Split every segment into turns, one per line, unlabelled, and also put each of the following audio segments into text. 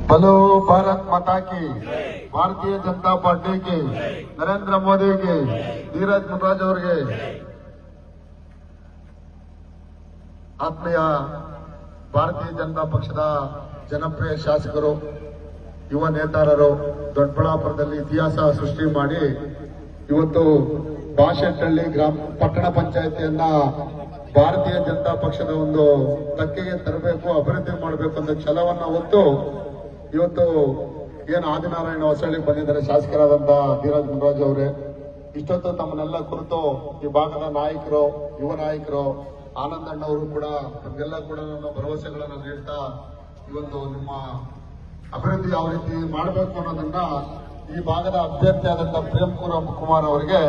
बोलो भारत माता की, भारतीय जनता पार्टी की, नरेंद्र मोदी की, ಧೀರಜ್ ಮುನ್ರಾಜ್ ಅವರಿಗೆ ಆತ್ಮೀಯ ಭಾರತೀಯ ಜನತಾ ಪಕ್ಷದ ಜನಪ್ರಿಯ ಶಾಸಕರು, ಯುವ ನೇತಾರರು ದೊಡ್ಡಬಳ್ಳಾಪುರದಲ್ಲಿ ಇತಿಹಾಸ ಸೃಷ್ಟಿ ಮಾಡಿ ಇವತ್ತು ಬಾಶೆಟ್ಟಹಳ್ಳಿ ಪಟ್ಟಣ ಪಂಚಾಯಿತಿಯನ್ನ ಭಾರತೀಯ ಜನತಾ ಪಕ್ಷದ ಒಂದು ತಕ್ಕೆಗೆ ತರಬೇಕು, ಅಭಿವೃದ್ಧಿ ಮಾಡಬೇಕು ಅನ್ನೋ ಛಲವನ್ನ ಹೊತ್ತು ಇವತ್ತು ಏನು ಆದಿನಾರಾಯಣ ಹೊಸಳ್ಳಿ ಬಂದಿದ್ದಾರೆ ಶಾಸಕರಾದಂತ ಧೀರಜ್ ಮುನ್ರಾಜ್ ಅವರೇ. ಇಷ್ಟೊತ್ತು ತಮ್ಮನ್ನೆಲ್ಲ ಕುರಿತು ಈ ಭಾಗದ ನಾಯಕರು, ಯುವ ನಾಯಕರು, ಆನಂದಣ್ಣವರು ಕೂಡ ನಮಗೆಲ್ಲ ಕೂಡ ನನ್ನ ಭರವಸೆಗಳನ್ನು ನೀಡ್ತಾ ಇವತ್ತು ನಿಮ್ಮ ಅಭಿವೃದ್ಧಿ ಯಾವ ರೀತಿ ಮಾಡಬೇಕು ಅನ್ನೋದನ್ನ ಈ ಭಾಗದ ಅಭ್ಯರ್ಥಿ ಆದಂತ ಪ್ರೇಮ್ ಕುಮಾರ್ ಅವರಿಗೆ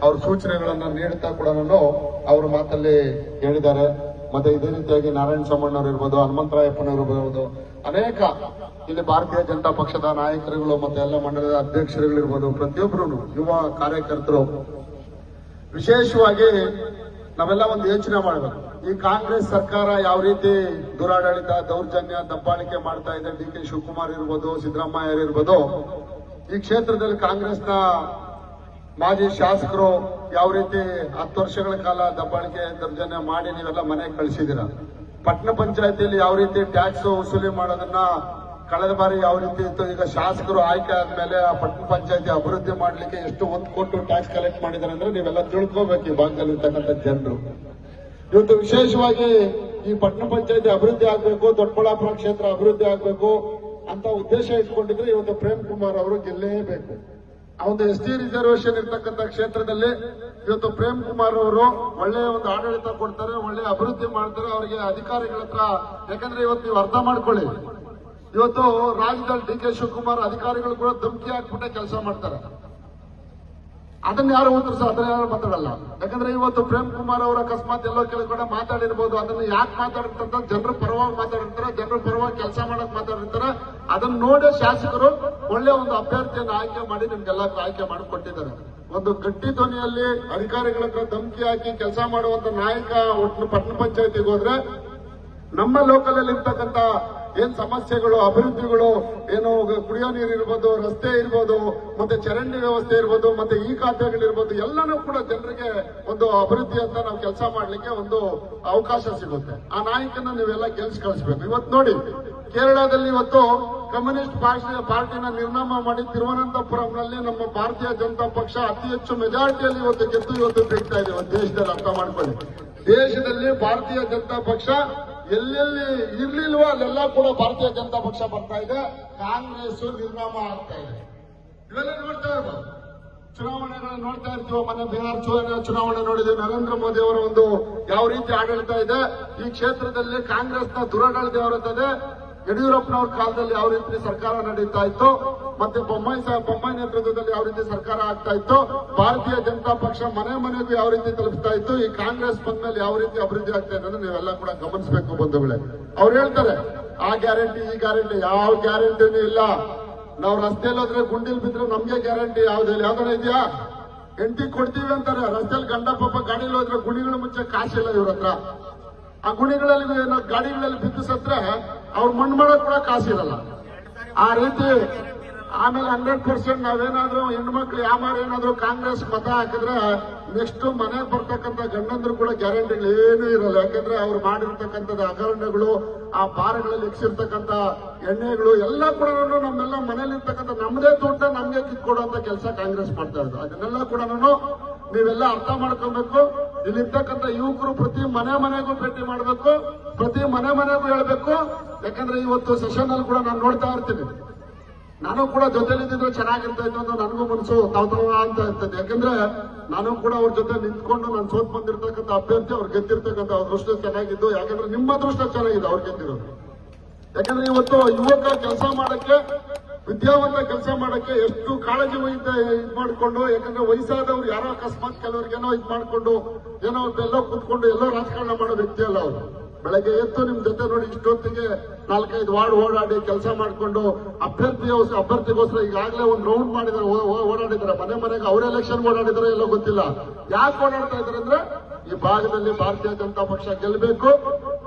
ಅವ್ರ ಸೂಚನೆಗಳನ್ನ ನೀಡುತ್ತಾ ಕೂಡ ಅವ್ರ ಮಾತಲ್ಲಿ ಹೇಳಿದ್ದಾರೆ. ಮತ್ತೆ ಇದೇ ರೀತಿಯಾಗಿ ನಾರಾಯಣ ಸ್ವಾಮಣ್ಣವ್ರು ಇರ್ಬೋದು, ಹನುಮಂತರಾಯಪ್ಪನವರು ಇರ್ಬೋದು, ಅನೇಕ ಇಲ್ಲಿ ಭಾರತೀಯ ಜನತಾ ಪಕ್ಷದ ನಾಯಕರುಗಳು ಮತ್ತೆ ಎಲ್ಲ ಮಂಡಲದ ಅಧ್ಯಕ್ಷರುಗಳಿರ್ಬೋದು, ಪ್ರತಿಯೊಬ್ಬರು ಯುವ ಕಾರ್ಯಕರ್ತರು ವಿಶೇಷವಾಗಿ ನಾವೆಲ್ಲ ಒಂದು ಯೋಚನೆ ಮಾಡಬೇಕು. ಈ ಕಾಂಗ್ರೆಸ್ ಸರ್ಕಾರ ಯಾವ ರೀತಿ ದುರಾಡಳಿತ, ದೌರ್ಜನ್ಯ, ದಬ್ಬಾಳಿಕೆ ಮಾಡ್ತಾ ಇದೆ. ಡಿ ಕೆ ಶಿವಕುಮಾರ್ ಇರ್ಬೋದು, ಸಿದ್ದರಾಮಯ್ಯ ಇರ್ಬೋದು, ಈ ಕ್ಷೇತ್ರದಲ್ಲಿ ಕಾಂಗ್ರೆಸ್ನ ಮಾಜಿ ಶಾಸಕರು ಯಾವ ರೀತಿ 10 ವರ್ಷಗಳ ಕಾಲ ದಬ್ಬಾಳಿಕೆ, ದೌರ್ಜನ್ಯ ಮಾಡಿ ನೀವೆಲ್ಲ ಮನೆಗೆ ಕಳಿಸಿದ್ದೀರ. ಪಟ್ಟಣ ಪಂಚಾಯತಿಯಲ್ಲಿ ಯಾವ ರೀತಿ ಟ್ಯಾಕ್ಸ್ ವಸೂಲಿ ಮಾಡೋದನ್ನ ಕಳೆದ ಬಾರಿ ಯಾವ ರೀತಿ ಇತ್ತು, ಈಗ ಶಾಸಕರು ಆಯ್ಕೆ ಆದ್ಮೇಲೆ ಆ ಪಟ್ಟಣ ಪಂಚಾಯತಿ ಅಭಿವೃದ್ಧಿ ಮಾಡ್ಲಿಕ್ಕೆ ಎಷ್ಟು ಒತ್ತು ಕೊಟ್ಟು ಟ್ಯಾಕ್ಸ್ ಕಲೆಕ್ಟ್ ಮಾಡಿದ್ದಾರೆ ಅಂದ್ರೆ ನೀವೆಲ್ಲ ತಿಳ್ಕೋಬೇಕು. ಈ ಭಾಗದಲ್ಲಿರ್ತಕ್ಕಂಥ ಜನರು ಇವತ್ತು ವಿಶೇಷವಾಗಿ ಈ ಪಟ್ಟಣ ಪಂಚಾಯತಿ ಅಭಿವೃದ್ಧಿ ಆಗ್ಬೇಕು, ದೊಡ್ಡಬಳ್ಳಾಪುರ ಕ್ಷೇತ್ರ ಅಭಿವೃದ್ಧಿ ಆಗ್ಬೇಕು ಅಂತ ಉದ್ದೇಶ ಇಟ್ಕೊಂಡಿದ್ರೆ ಇವತ್ತು ಪ್ರೇಮ್ ಕುಮಾರ್ ಅವರು ಗೆಲ್ಲೇಬೇಕು. ಆ ಒಂದು ST ರಿಸರ್ವೇಶನ್ ಇರ್ತಕ್ಕಂಥ ಕ್ಷೇತ್ರದಲ್ಲಿ ಇವತ್ತು ಪ್ರೇಮ್ ಕುಮಾರ್ ಅವರು ಒಳ್ಳೆಯ ಒಂದು ಆಡಳಿತ ಕೊಡ್ತಾರೆ, ಒಳ್ಳೆಯ ಅಭಿವೃದ್ಧಿ ಮಾಡ್ತಾರೆ. ಅವರಿಗೆ ಅಧಿಕಾರಿಗಳ ಹತ್ರ, ಯಾಕಂದ್ರೆ ಇವತ್ತು ನೀವು ಅರ್ಥ ಮಾಡ್ಕೊಳ್ಳಿ, ಇವತ್ತು ರಾಜ್ಯದಲ್ಲಿ ಡಿ ಕೆ ಶಿವಕುಮಾರ್ ಅಧಿಕಾರಿಗಳು ಕೂಡ ಧಮಕಿ ಹಾಕ್ಬಿಟ್ಟೆ ಕೆಲಸ ಮಾಡ್ತಾರೆ. ಅದನ್ನ ಯಾರು ಅದನ್ನ ಯಾರು ಮಾತಾಡಲ್ಲ. ಯಾಕಂದ್ರೆ ಇವತ್ತು ಪ್ರೇಮ್ ಕುಮಾರ್ ಅವರು ಅಕಸ್ಮಾತ್ ಎಲ್ಲೋ ಕೆಳಗಡೆ ಮಾತಾಡಿರ್ಬೋದು, ಅದನ್ನ ಯಾಕೆ ಮಾತಾಡಿರ್ತಾರೆ, ಜನರ ಪರವಾಗಿ ಮಾತಾಡಿರ್ತಾರೆ, ಜನರ ಪರವಾಗಿ ಕೆಲಸ ಮಾಡಕ್ ಮಾತಾಡಿರ್ತಾರೆ. ಅದನ್ನ ನೋಡಿ ಶಾಸಕರು ಒಳ್ಳೆ ಒಂದು ಅಭ್ಯರ್ಥಿಯನ್ನು ಆಯ್ಕೆ ಮಾಡಿ ನಿಮ್ಗೆಲ್ಲ ಆಯ್ಕೆ ಮಾಡಿಕೊಟ್ಟಿದ್ದಾರೆ. ಒಂದು ಗಟ್ಟಿ ಧ್ವನಿಯಲ್ಲಿ ಅಧಿಕಾರಿಗಳ ಹತ್ರ ಧಮಕಿ ಹಾಕಿ ಕೆಲಸ ಮಾಡುವಂತ ನಾಯಕ ಒಟ್ಟು ಪಟ್ಟಣ ಪಂಚಾಯತಿಗೆ ಹೋದ್ರೆ ನಮ್ಮ ಲೋಕಲ್ ಅಲ್ಲಿ ಇರ್ತಕ್ಕಂಥ ಏನ್ ಸಮಸ್ಯೆಗಳು, ಅಭಿವೃದ್ಧಿಗಳು ಏನು, ಕುಡಿಯೋ ನೀರು ಇರ್ಬೋದು, ರಸ್ತೆ ಇರ್ಬೋದು, ಮತ್ತೆ ಚರಂಡಿ ವ್ಯವಸ್ಥೆ ಇರ್ಬೋದು, ಮತ್ತೆ ಈ ಖಾತೆಗಳಿರ್ಬೋದು, ಎಲ್ಲನೂ ಕೂಡ ಜನರಿಗೆ ಒಂದು ಅಭಿವೃದ್ಧಿ ಅಂತ ನಾವು ಕೆಲಸ ಮಾಡ್ಲಿಕ್ಕೆ ಒಂದು ಅವಕಾಶ ಸಿಗುತ್ತೆ. ಆ ನಾಯಕನ ನೀವೆಲ್ಲ ಗೆಲ್ಸಿ ಕಳಿಸ್ಬೇಕು. ಇವತ್ತು ನೋಡಿ, ಕೇರಳದಲ್ಲಿ ಇವತ್ತು ಕಮ್ಯುನಿಸ್ಟ್ ಪಾರ್ಟಿನ ನಿರ್ನಾಮ ಮಾಡಿ ತಿರುವನಂತಪುರಂನಲ್ಲಿ ನಮ್ಮ ಭಾರತೀಯ ಜನತಾ ಪಕ್ಷ ಅತಿ ಹೆಚ್ಚು ಮೆಜಾರಿಟಿಯಲ್ಲಿ ಇವತ್ತು ಗೆದ್ದು ಇವತ್ತು ತೆಗಿತಾ ಇದೆ. ದೇಶದಲ್ಲಿ ಅರ್ಥ ಮಾಡ್ಕೊಳ್ಳಿ, ದೇಶದಲ್ಲಿ ಭಾರತೀಯ ಜನತಾ ಪಕ್ಷ ಎಲ್ಲೆಲ್ಲಿ ಇರ್ಲಿಲ್ವೋ ಅಲ್ಲೆಲ್ಲ ಕೂಡ ಭಾರತೀಯ ಜನತಾ ಪಕ್ಷ ಬರ್ತಾ ಇದೆ, ಕಾಂಗ್ರೆಸ್ ನಿರ್ನಾಮ ಆಗ್ತಾ ಇದೆ. ಇವೆಲ್ಲ ನೋಡ್ತಾ ಇರ್ಬೋದು, ಚುನಾವಣೆಗಳನ್ನ ನೋಡ್ತಾ ಇರ್ತೀವಿ. ಮೊನ್ನೆ ಬಿಹಾರ್ ಚುನಾವಣೆ ನೋಡಿದ್ವಿ, ನರೇಂದ್ರ ಮೋದಿ ಅವರ ಒಂದು ಯಾವ ರೀತಿ ಆಡಳಿತ ಇದೆ. ಈ ಕ್ಷೇತ್ರದಲ್ಲಿ ಕಾಂಗ್ರೆಸ್ನ ದುರಾಡಳಿತ ಇರುತ್ತದೆ. ಯಡಿಯೂರಪ್ಪನವ್ರ ಕಾಲದಲ್ಲಿ ಯಾವ ರೀತಿ ಸರ್ಕಾರ ನಡೀತಾ ಇತ್ತು, ಮತ್ತೆ ಬೊಮ್ಮಾಯಿ ನೇತೃತ್ವದಲ್ಲಿ ಯಾವ ರೀತಿ ಸರ್ಕಾರ ಆಗ್ತಾ ಇತ್ತು, ಭಾರತೀಯ ಜನತಾ ಪಕ್ಷ ಮನೆ ಮನೆಗೂ ಯಾವ ರೀತಿ ತಲುಪ್ತಾ ಇತ್ತು, ಈ ಕಾಂಗ್ರೆಸ್ ಬಂದ್ಮೇಲೆ ಯಾವ ರೀತಿ ಅಭಿವೃದ್ಧಿ ಆಗ್ತಾ ಇದೆ ಅಂದ್ರೆ ನೀವೆಲ್ಲ ಕೂಡ ಗಮನಿಸಬೇಕು ಬಂಧುಗಳೇ. ಅವ್ರು ಹೇಳ್ತಾರೆ ಆ ಗ್ಯಾರಂಟಿ, ಈ ಗ್ಯಾರಂಟಿ, ಯಾವ ಗ್ಯಾರಂಟಿನೂ ಇಲ್ಲ. ನಾವು ರಸ್ತೆಯಲ್ಲಿ ಹೋದ್ರೆ ಗುಂಡಿಲ್ ಬಿದ್ರೆ ನಮ್ಗೆ ಗ್ಯಾರಂಟಿ ಯಾವ್ದಾರ ಇದೆಯಾ? ಎಂಟಿ ಕೊಡ್ತೀವಿ ಅಂತಾರೆ. ರಸ್ತೆಯಲ್ಲಿ ಗಂಡ ಪಾಪ ಗಾಡಿಯಲ್ಲಿ ಹೋದ್ರೆ ಗುಣಿಗಳ ಮುಂಚೆ ಕಾಸಿಲ್ಲ ಇವ್ರ ಹತ್ರ. ಆ ಗುಣಿಗಳಲ್ಲಿ ಗಾಡಿಗಳಲ್ಲಿ ಬಿದ್ದು ಸತ್ರೆ ಅವ್ರು ಮಣ್ಣು ಮಾಡಕ್ ಕೂಡ ಕಾಸಿರಲ್ಲ. ಆ ರೀತಿ ಆಮೇಲೆ 100% ನಾವೇನಾದ್ರೂ ಹೆಣ್ಮಕ್ಳು ಯಾಮಾರು ಏನಾದ್ರು ಕಾಂಗ್ರೆಸ್ ಮತ ಹಾಕಿದ್ರೆ ನೆಕ್ಸ್ಟ್ ಮನೆಗೆ ಬರ್ತಕ್ಕಂಥ ಗಂಡಂದ್ರು ಕೂಡ ಗ್ಯಾರಂಟಿಗಳು ಏನೂ ಇರಲ್ಲ. ಯಾಕಂದ್ರೆ ಅವ್ರು ಮಾಡಿರ್ತಕ್ಕಂಥದ್ದು ಹಗರಣಗಳು, ಆ ಬಾರಗಳಲ್ಲಿ ಇಕ್ಸಿರ್ತಕ್ಕಂಥ ಎಣ್ಣೆಗಳು ಎಲ್ಲ ಕೂಡ ನಮ್ಮೆಲ್ಲ ಮನೇಲಿರ್ತಕ್ಕಂಥ ನಮ್ಮದೇ ದುಡ್ಡ ನಮ್ಗೆ ಕಿತ್ಕೊಡುವಂತ ಕೆಲಸ ಕಾಂಗ್ರೆಸ್ ಮಾಡ್ತಾ ಇರೋದು. ಅದನ್ನೆಲ್ಲ ಕೂಡ ನೀವೆಲ್ಲ ಅರ್ಥ ಮಾಡ್ಕೊಬೇಕು. ಇಲ್ಲಿರ್ತಕ್ಕಂಥ ಯುವಕರು ಪ್ರತಿ ಮನೆಗೂ ಭೇಟಿ ಮಾಡಬೇಕು, ಪ್ರತಿ ಮನೆಗೂ ಹೇಳ್ಬೇಕು. ಯಾಕಂದ್ರೆ ಇವತ್ತು ಸೆಷನ್ ಅಲ್ಲಿ ಕೂಡ ನಾನು ನೋಡ್ತಾ ಇರ್ತೀನಿ, ನಾನು ಕೂಡ ಜೊತೆಲಿದ್ದಿದ್ರೆ ಚೆನ್ನಾಗಿರ್ತಾ ಇತ್ತು ಅಂತ ನನಗೂ ಮನಸ್ಸು ತಾವ್ ಅಂತ ಇರ್ತದೆ. ಯಾಕಂದ್ರೆ ನಾನು ಕೂಡ ಅವ್ರ ಜೊತೆ ನಿಂತ್ಕೊಂಡು ನಾನು ಸೋತ್ ಬಂದಿರ್ತಕ್ಕಂಥ ಅಭ್ಯರ್ಥಿ, ಅವ್ರು ಗೆದ್ದಿರ್ತಕ್ಕಂಥ ಅದೃಷ್ಟ ಚೆನ್ನಾಗಿದ್ದು. ಯಾಕಂದ್ರೆ ನಿಮ್ಮ ಅದೃಷ್ಟ ಚೆನ್ನಾಗಿದೆ ಅವ್ರು ಗೆದ್ದಿರೋದು. ಯಾಕಂದ್ರೆ ಇವತ್ತು ಯುವಕ ಕೆಲಸ ಮಾಡಕ್ಕೆ, ವಿದ್ಯಾವಂತ ಕೆಲಸ ಮಾಡಕ್ಕೆ ಎಷ್ಟು ಕಾಳಜಿ ಇದ್ ಮಾಡ್ಕೊಂಡು, ಯಾಕಂದ್ರೆ ವಯಸ್ಸಾದವ್ರು ಯಾರೋ ಅಕಸ್ಮಾತ್ ಕೆಲವ್ರಿಗೇನೋ ಇದ್ ಮಾಡ್ಕೊಂಡು ಏನೋ ಎಲ್ಲೋ ಕೂತ್ಕೊಂಡು ಎಲ್ಲೋ ರಾಜಕಾರಣ ಮಾಡೋ ವ್ಯಕ್ತಿ ಅಲ್ಲ ಅವರು. ಬೆಳಗ್ಗೆ ಎದ್ದು ನಿಮ್ ಜೊತೆ ನೋಡಿ ಇಷ್ಟೊತ್ತಿಗೆ 4-5 ವಾರ್ಡ್ ಓಡಾಡಿ ಕೆಲಸ ಮಾಡ್ಕೊಂಡು ಅಭ್ಯರ್ಥಿಗೋಸ್ಕರ ಈಗಾಗಲೇ ಒಂದು ರೌಂಡ್ ಮಾಡಿದಾರೆ, ಓಡಾಡಿದ್ದಾರೆ ಮನೆಗೆ. ಅವ್ರ ಎಲೆಕ್ಷನ್ ಓಡಾಡಿದಾರೆ ಎಲ್ಲೋ ಗೊತ್ತಿಲ್ಲ. ಯಾಕೆ ಓಡಾಡ್ತಾ ಇದಾರೆ ಅಂದ್ರೆ ಈ ಭಾಗದಲ್ಲಿ ಭಾರತೀಯ ಜನತಾ ಪಕ್ಷ ಗೆಲ್ಲಬೇಕು,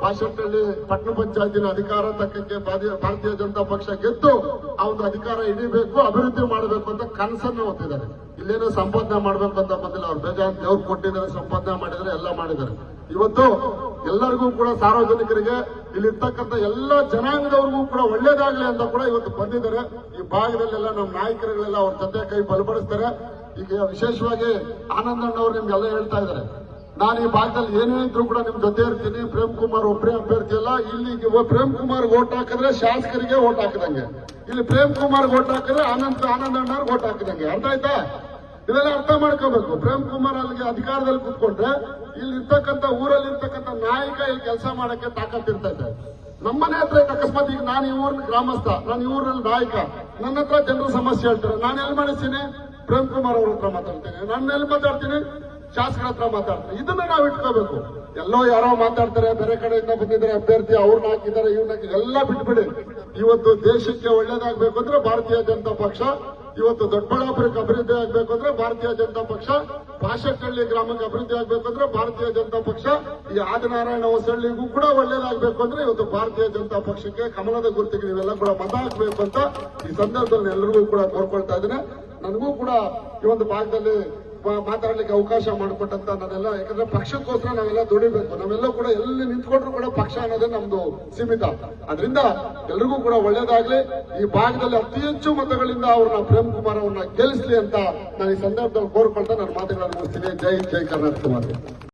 ಪಾಶೆಟ್ಟಳ್ಳಿ ಪಟ್ಟಣ ಪಂಚಾಯತಿನ ಅಧಿಕಾರ ತಕ್ಕಕ್ಕೆ ಭಾರತೀಯ ಜನತಾ ಪಕ್ಷ ಗೆದ್ದು ಆ ಒಂದು ಅಧಿಕಾರ ಹಿಡಿಬೇಕು, ಅಭಿವೃದ್ಧಿ ಮಾಡಬೇಕು ಅಂತ ಕನಸನ್ನು ಹೊತ್ತಿದ್ದಾರೆ. ಇಲ್ಲೇನೋ ಸಂಪಾದನೆ ಮಾಡ್ಬೇಕು ಅಂತ ಬಂದಿಲ್ಲ. ಅವ್ರು ಬೇಜಾನ್ ದೇವ್ರು ಕೊಟ್ಟಿದ್ದಾರೆ, ಸಂಪಾದನೆ ಮಾಡಿದರೆ ಎಲ್ಲ ಮಾಡಿದ್ದಾರೆ. ಇವತ್ತು ಎಲ್ಲರಿಗೂ ಕೂಡ ಸಾರ್ವಜನಿಕರಿಗೆ ಇಲ್ಲಿರ್ತಕ್ಕಂಥ ಎಲ್ಲ ಜನಾಂಗದವ್ರಿಗೂ ಕೂಡ ಒಳ್ಳೇದಾಗ್ಲಿ ಅಂತ ಕೂಡ ಇವತ್ತು ಬಂದಿದ್ದಾರೆ. ಈ ಭಾಗದಲ್ಲೆಲ್ಲ ನಮ್ಮ ನಾಯಕರುಗಳೆಲ್ಲ ಅವ್ರ ಜೊತೆ ಕೈ ಬಲಪಡಿಸ್ತಾರೆ. ಈಗ ವಿಶೇಷವಾಗಿ ಆನಂದಣ್ಣವ್ರು ನಿಮ್ಗೆಲ್ಲ ಹೇಳ್ತಾ ಇದ್ದಾರೆ, ನಾನು ಈ ಭಾಗದಲ್ಲಿ ಏನೇ ಇದ್ರು ಕೂಡ ನಿಮ್ ಜೊತೆ ಇರ್ತೀನಿ. ಪ್ರೇಮ್ ಕುಮಾರ್ ಒಬ್ಬರೇ ಅಭ್ಯರ್ಥಿ ಅಲ್ಲ, ಇಲ್ಲಿ ಪ್ರೇಮ್ ಕುಮಾರ್ ಓಟ್ ಹಾಕಿದ್ರೆ ಶಾಸಕರಿಗೆ ಓಟ್ ಹಾಕಿದಂಗೆ, ಇಲ್ಲಿ ಪ್ರೇಮ್ ಕುಮಾರ್ ಓಟ್ ಹಾಕಿದ್ರೆ ಆನಂದಣ್ಣವ್ರಿಗೆ ಓಟ್ ಹಾಕಿದಂಗೆ. ಅರ್ಥ ಆಯ್ತಾ? ಇದೆಲ್ಲ ಅರ್ಥ ಮಾಡ್ಕೋಬೇಕು. ಪ್ರೇಮ್ ಕುಮಾರ್ ಅಲ್ಲಿಗೆ ಅಧಿಕಾರದಲ್ಲಿ ಕೂತ್ಕೊಂಡ್ರೆ ಇಲ್ಲಿ ಇರ್ತಕ್ಕಂಥ ಊರಲ್ಲಿ ಇರ್ತಕ್ಕಂಥ ನಾಯಕ ಇಲ್ಲಿ ಕೆಲಸ ಮಾಡಕ್ಕೆ ತಾಕತ್ ಇರ್ತೈತೆ. ನಮ್ಮನೆ ಹತ್ರ ಅಕಸ್ಮಾತ್ ಈಗ ನಾನು ಈ ಊರಿನ ಗ್ರಾಮಸ್ಥ, ನಾನು ಈ ಊರಿನಲ್ಲಿ ನಾಯಕ, ನನ್ನ ಹತ್ರ ಜನರ ಸಮಸ್ಯೆ ಹೇಳ್ತಾರೆ, ನಾನು ಎಲ್ಲಿ ಮಾಡಿಸ್ತೀನಿ? ಪ್ರೇಮ್ ಕುಮಾರ್ ಅವ್ರ ಹತ್ರ ಮಾತಾಡ್ತೀನಿ. ನಾನು ಎಲ್ಲಿ ಮಾತಾಡ್ತೀನಿ? ಶಾಸಕರ ಹತ್ರ ಮಾತಾಡ್ತಾರೆ. ಇದನ್ನ ನಾವು ಇಟ್ಕೋಬೇಕು. ಎಲ್ಲೋ ಯಾರೋ ಮಾತಾಡ್ತಾರೆ, ಬೇರೆ ಕಡೆಯಿಂದ ಬಂದಿದ್ದಾರೆ ಅಭ್ಯರ್ಥಿ, ಅವ್ರನ್ನ ಹಾಕಿದ್ದಾರೆ, ಇವ್ರನ್ನ ಎಲ್ಲ ಬಿಟ್ಬಿಡಿ. ಇವತ್ತು ದೇಶಕ್ಕೆ ಒಳ್ಳೇದಾಗಬೇಕು ಅಂದ್ರೆ ಭಾರತೀಯ ಜನತಾ ಪಕ್ಷ, ಇವತ್ತು ದೊಡ್ಡಬಳ್ಳಾಪುರಕ್ಕೆ ಅಭಿವೃದ್ಧಿ ಆಗ್ಬೇಕು ಅಂದ್ರೆ ಭಾರತೀಯ ಜನತಾ ಪಕ್ಷ, ಪಾಶೆಟ್ಟಳ್ಳಿ ಗ್ರಾಮಕ್ಕೆ ಅಭಿವೃದ್ಧಿ ಆಗ್ಬೇಕು ಅಂದ್ರೆ ಭಾರತೀಯ ಜನತಾ ಪಕ್ಷ, ಈ ಆದಿನಾರಾಯಣ ಹೊಸಳ್ಳಿಗೂ ಕೂಡ ಒಳ್ಳೇದಾಗಬೇಕು ಅಂದ್ರೆ ಇವತ್ತು ಭಾರತೀಯ ಜನತಾ ಪಕ್ಷಕ್ಕೆ ಕಮಲದ ಗುರುತಿಗೆ ನೀವೆಲ್ಲ ಕೂಡ ಮತ ಹಾಕಬೇಕು ಅಂತ ಈ ಸಂದರ್ಭದಲ್ಲಿ ಎಲ್ಲರಿಗೂ ಕೂಡ ಕೋರ್ಕೊಳ್ತಾ ಇದ್ದೇನೆ. ನನಗೂ ಕೂಡ ಈ ಒಂದು ಭಾಗದಲ್ಲಿ ಮಾತಾಡ್ಲಿಕ್ಕೆ ಅವಕಾಶ ಮಾಡಿಕೊಟ್ಟಂತ ನಾನೆಲ್ಲ, ಯಾಕಂದ್ರೆ ಪಕ್ಷಕ್ಕೋಸ್ಕರ ನಾವೆಲ್ಲ ದುಡಿಬೇಕು. ನಾವೆಲ್ಲ ಕೂಡ ಎಲ್ಲಿ ನಿಂತ್ಕೊಂಡ್ರು ಕೂಡ ಪಕ್ಷ ಅನ್ನೋದೇ ನಮ್ದು ಸೀಮಿತ. ಅದರಿಂದ ಎಲ್ರಿಗೂ ಕೂಡ ಒಳ್ಳೇದಾಗ್ಲಿ. ಈ ಭಾಗದಲ್ಲಿ ಅತಿ ಹೆಚ್ಚು ಮತಗಳಿಂದ ಅವ್ರನ್ನ ಪ್ರೇಮ್ ಕುಮಾರ್ ಅವ್ರನ್ನ ಗೆಲ್ಲಿಸ್ಲಿ ಅಂತ ನಾನು ಈ ಸಂದರ್ಭದಲ್ಲಿ ಕೋರ್ಕೊಳ್ತಾ ನನ್ನ ಮಾತುಗಳನ್ನು ಮುಗಿಸ್ತೀನಿ. ಜೈ ಕರ್ನಾಟಕ ಮಾತೆ.